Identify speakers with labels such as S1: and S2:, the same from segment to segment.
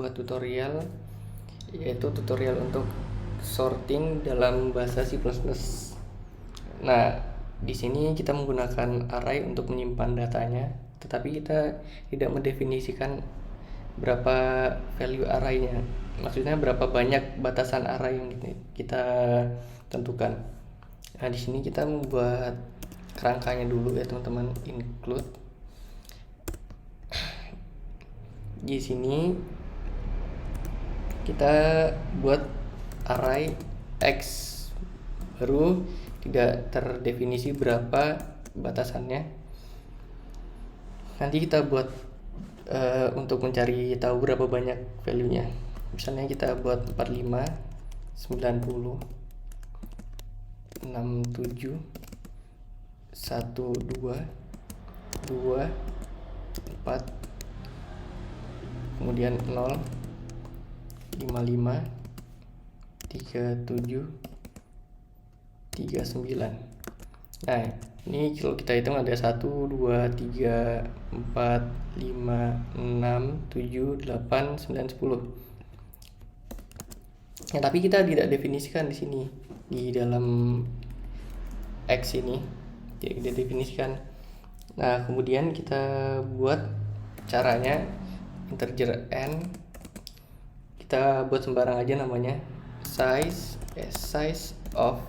S1: Buat tutorial, yaitu tutorial untuk sorting dalam bahasa C++. Nah, di sini kita menggunakan array untuk menyimpan datanya, tetapi kita tidak mendefinisikan berapa value arraynya. Maksudnya berapa banyak batasan array yang kita tentukan. Nah, di sini kita membuat kerangkanya dulu ya teman-teman, include. Di sini kita buat array x, baru tidak terdefinisi berapa batasannya. Nanti kita buat untuk mencari tahu berapa banyak value-nya. Misalnya kita buat 45, 90, 67, 12, 2, 4, kemudian 0, 55, 37, 39. Nah, ini kalau kita hitung ada 1, 2, 3, 4, 5, 6, 7, 8, 9, 10. Nah, tapi kita tidak definisikan di sini di dalam X ini. Tidak definisikan. Nah, kemudian kita buat caranya integer n. Kita buat sembarang aja namanya. Size of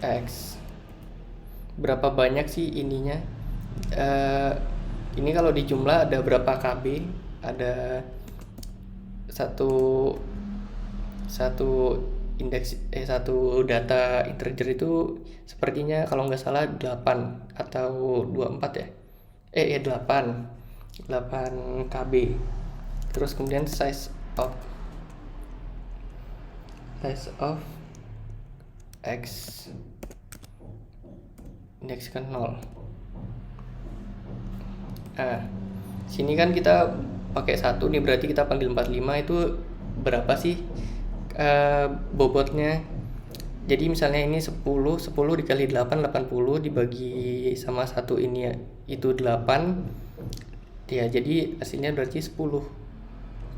S1: X. Berapa banyak sih ininya? Ini kalau di jumlah ada berapa KB? Ada satu indeks satu data integer itu sepertinya kalau nggak salah 8 atau 24 ya. 8 KB. Terus kemudian size of X indeks ke 0. Nah, sini kan kita pakai 1 nih, berarti kita panggil 45 itu berapa sih bobotnya. Jadi misalnya ini 10 dikali 8, 80 dibagi sama 1 ini ya, itu 8 ya, jadi hasilnya berarti 10.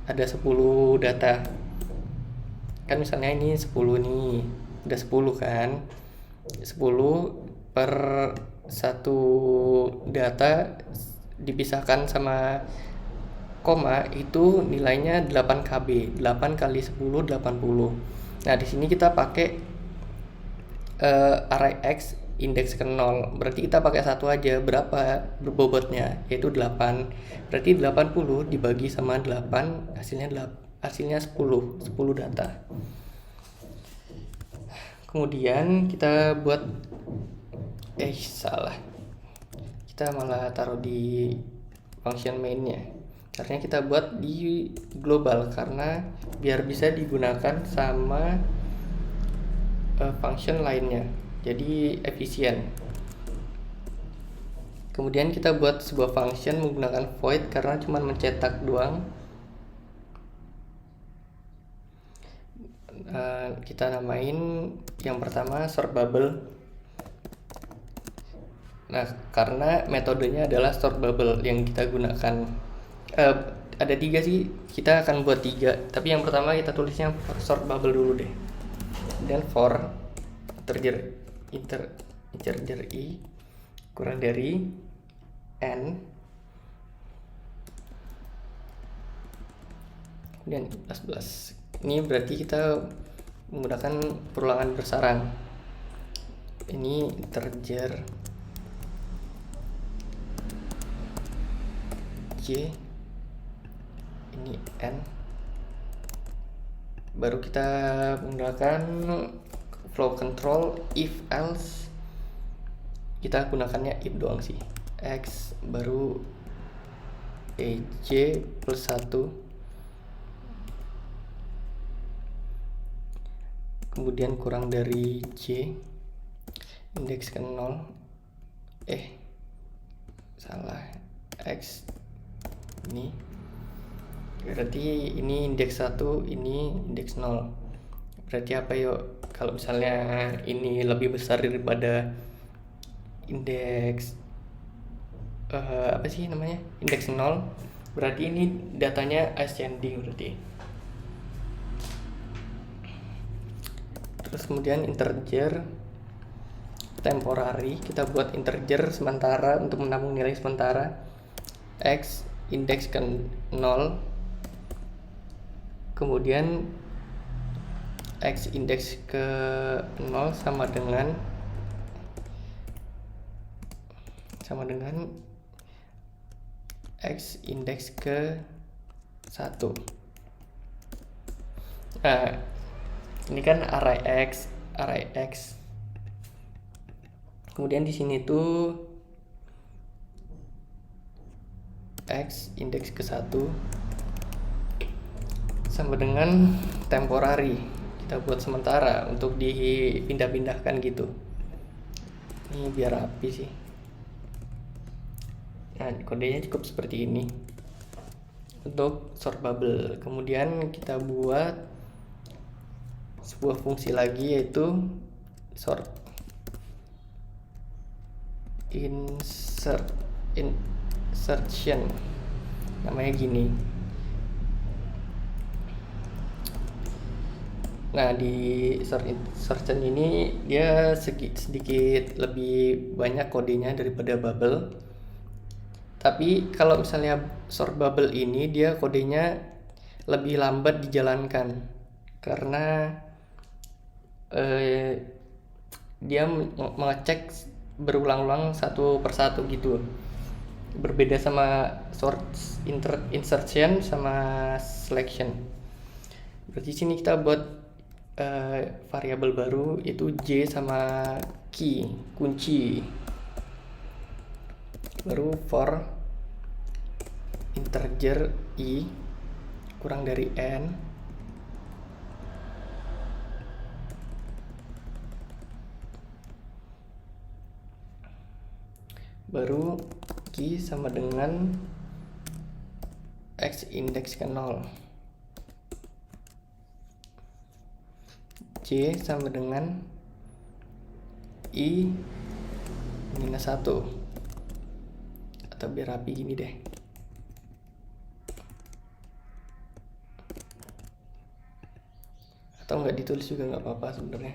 S1: Ada 10 data kan, misalnya ini 10 nih, udah 10 kan, 10 per 1 data dipisahkan sama koma itu nilainya 8 KB. 8 kali 10 80. Nah, di sini kita pakai array x indeks ke 0. Berarti kita pakai 1 aja, berapa bobotnya, yaitu 8. Berarti 80 dibagi sama 8 hasilnya 10 data. Kemudian kita buat kita malah taruh di function mainnya. Caranya kita buat di global karena biar bisa digunakan sama function lainnya, jadi efisien. Kemudian kita buat sebuah function menggunakan void karena cuma mencetak doang. Kita namain yang pertama sort bubble. Nah, karena metodenya adalah sort bubble yang kita gunakan, ada 3 sih, kita akan buat 3, tapi yang pertama kita tulisnya sort bubble dulu deh. Dan for integer i kurang dari n, kemudian plus. Ini berarti kita menggunakan perulangan bersarang. Ini integer j, ini n, baru kita menggunakan flow control if else. Kita gunakannya if doang sih. X baru ej plus 1, kemudian kurang dari j indeks ke 0, x ini berarti ini indeks 1, ini indeks 0. Berarti apa yuk, kalau misalnya ini lebih besar daripada indeks indeks 0, Berarti ini datanya ascending berarti. Terus kemudian integer temporary, kita buat integer sementara untuk menampung nilai sementara. X indeks ke 0, kemudian X indeks ke 0 sama dengan X indeks ke 1. Nah, ini kan array X. Kemudian di sini tuh X indeks ke 1 sama dengan temporary, kita buat sementara untuk dipindah-pindahkan gitu. Ini biar rapi sih. Nah, kodenya cukup seperti ini untuk sort bubble. Kemudian kita buat sebuah fungsi lagi, yaitu sort insertion, namanya gini. Nah, di sort insertion ini dia sedikit lebih banyak kodenya daripada bubble. Tapi kalau misalnya sort bubble ini, dia kodenya lebih lambat dijalankan karena dia mengecek berulang-ulang satu persatu gitu. Berbeda sama sort insertion sama selection. Berarti sini kita buat variabel baru, yaitu J sama key, kunci. Baru for integer I kurang dari N, baru key sama dengan X indeks ke 0, J sama dengan I minus 1, atau biar rapi gini deh. Atau nggak ditulis juga nggak apa-apa sebenarnya.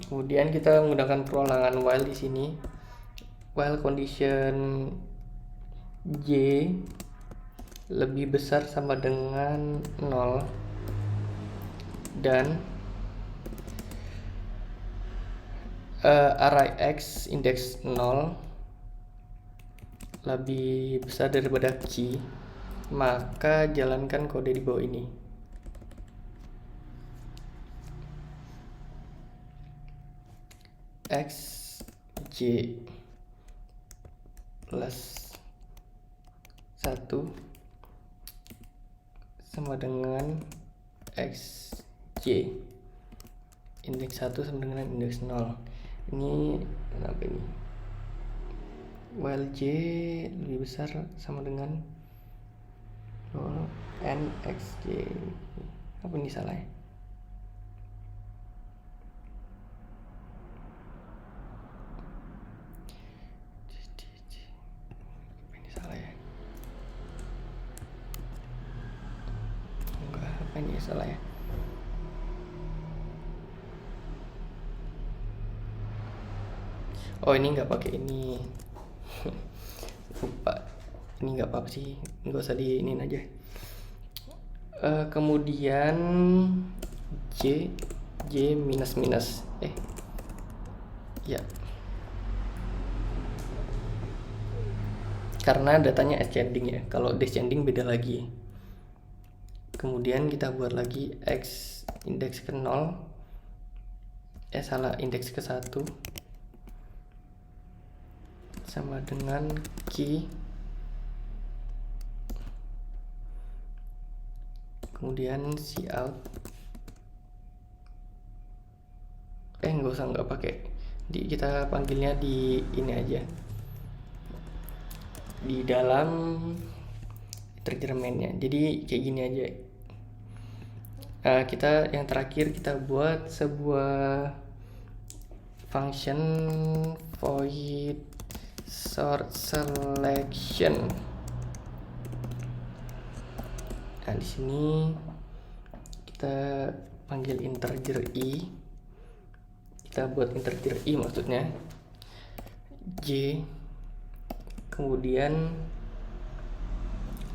S1: Kemudian kita menggunakan perulangan while di sini. While condition J lebih besar sama dengan 0 dan array X indeks 0 lebih besar daripada key, maka jalankan kode di bawah ini. X J plus 1 sama dengan X J indeks 1 sama dengan indeks 0. Ini kenapa ini? While J lebih besar sama dengan 0 N X J. Apa ini salah ya? Apa ini salah ya? Enggak, apa ini salah ya? Oh, ini nggak pakai ini. Lupa. Ini nggak apa-apa sih, nggak usah diinin aja. Kemudian J minus ya, karena datanya ascending ya. Kalau descending beda lagi. Kemudian kita buat lagi X indeks ke 0, indeks ke 1 sama dengan key, kemudian cout. Nggak pakai, kita panggilnya di ini aja, di dalam integer main-nya. Jadi kayak gini aja. Kita yang terakhir kita buat sebuah function void sort selection. Nah, di sini kita panggil integer i. Kita buat integer i maksudnya j, kemudian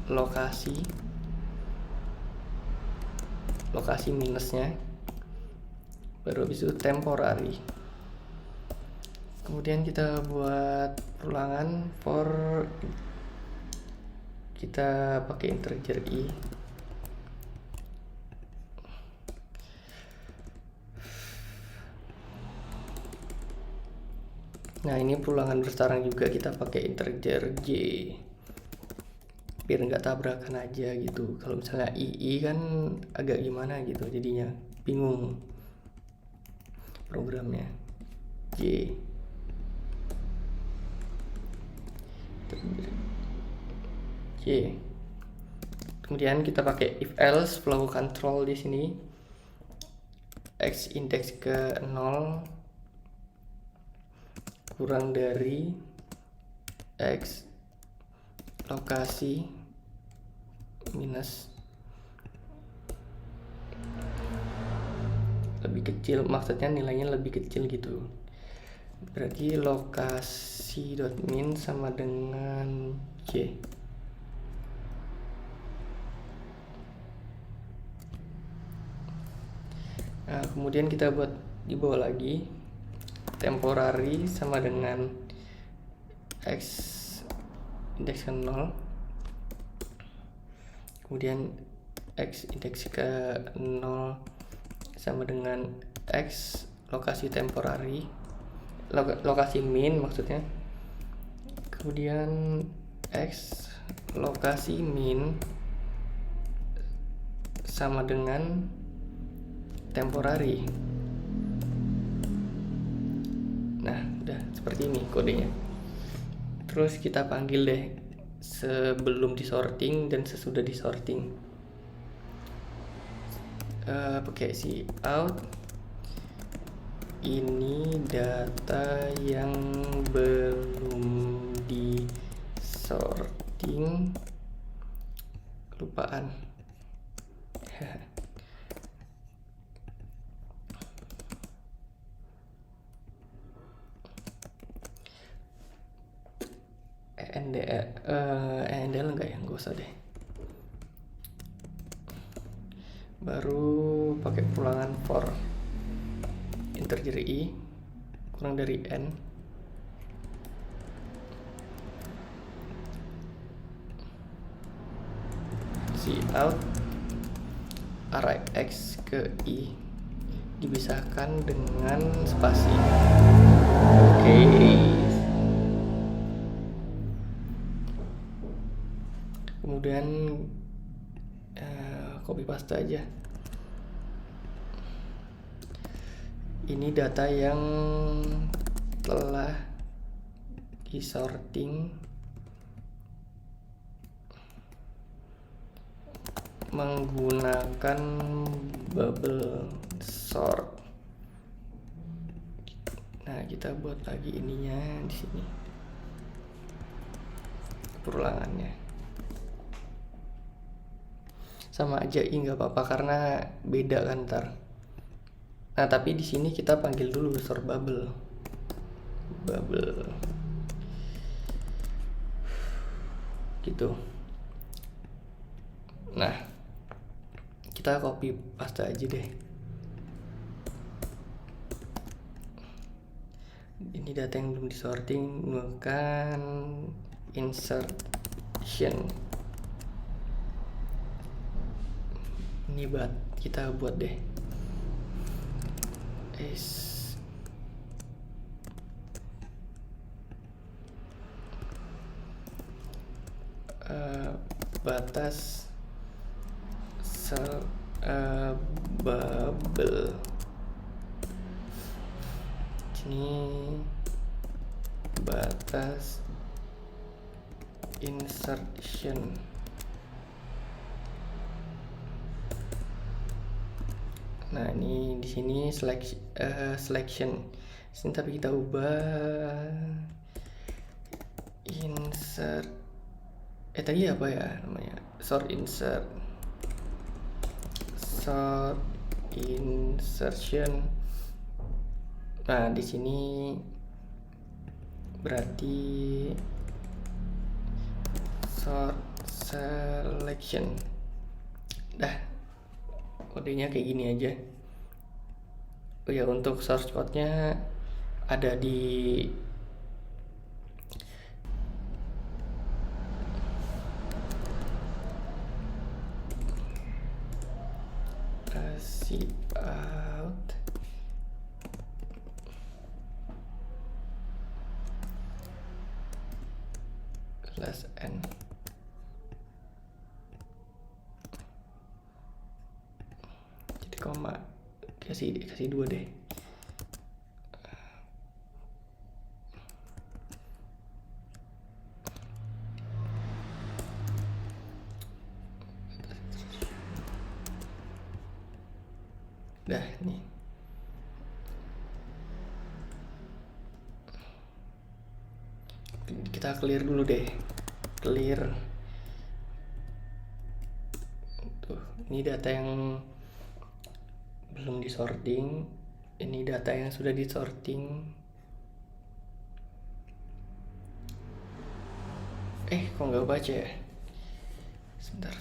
S1: lokasi minusnya, baru habis itu temporary. Kemudian kita buat ulangan for, kita pakai integer i. Nah, ini pulangan bersarang juga kita pakai integer j, biar nggak tabrakan aja gitu. Kalau misalnya ii kan agak gimana gitu, jadinya bingung programnya. J kemudian kita pakai if else flow control di sini, x indeks ke 0 kurang dari x lokasi minus lebih kecil, maksudnya nilainya lebih kecil gitu. Berarti lokasi dot min sama dengan j. Nah, kemudian kita buat di bawah lagi temporary sama dengan x indeks ke 0, kemudian x indeks ke 0 sama dengan x lokasi temporary, lokasi min maksudnya, kemudian x lokasi min sama dengan temporary. Nah, udah seperti ini kodenya. Terus kita panggil deh sebelum disorting dan sesudah disorting. Pakai si out, ini data yang belum disorting, kelupaan. ENDL enggak ya, nggak usah deh. Baru pakai pulangan for integer i kurang dari n, cout array x ke i dipisahkan dengan spasi. Oke. Kemudian copy paste aja. Ini data yang telah disorting menggunakan bubble sort. Nah, kita buat lagi ininya di sini, perulangannya sama aja i nggak apa-apa karena beda kan ntar. Nah, tapi di sini kita panggil dulu sort bubble gitu. Nah, kita copy paste aja deh. Ini data yang belum disorting, menggunakan insertion. Ini kita buat deh batas bubble. Ini batas insertion. Nah, ini di sini selection. Sini tapi kita ubah insert tadi apa ya namanya, sort insertion. Nah di sini berarti sort selection. Dah, kodenya kayak gini aja. Oh ya, untuk source code-nya ada di zip out plus n. Jadi koma kasih 2 deh. Dah nih. Kita clear dulu deh. Clear. Tuh, ini data yang belum disorting. Ini data yang sudah disorting. Kok nggak baca ya? Sebentar.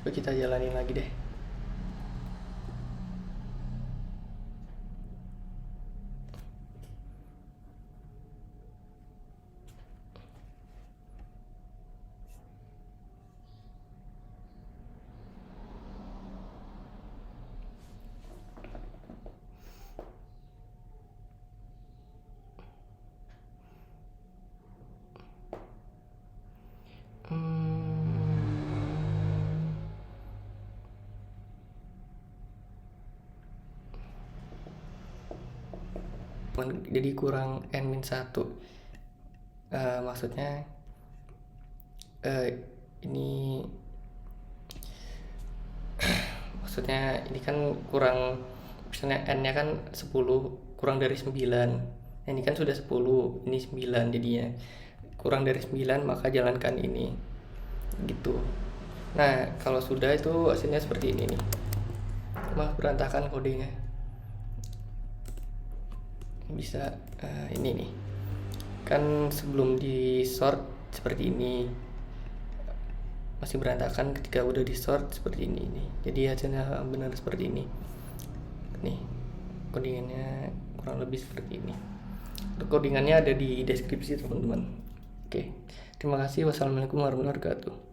S1: Coba kita jalanin lagi deh. Jadi kurang n-1. Maksudnya ini maksudnya ini kan kurang, misalnya n-nya kan 10 kurang dari 9. Nah, ini kan sudah 10, ini 9, jadinya kurang dari 9 maka jalankan ini gitu. Nah kalau sudah itu hasilnya seperti ini nih. Maaf berantakan kodenya. Bisa ini nih kan sebelum di sort seperti ini, masih berantakan. Ketika udah di sort seperti ini nih, jadi hasilnya benar seperti ini nih. Codingannya kurang lebih seperti ini. Untuk codingannya ada di deskripsi teman-teman. Oke, terima kasih. Wassalamualaikum warahmatullahi wabarakatuh.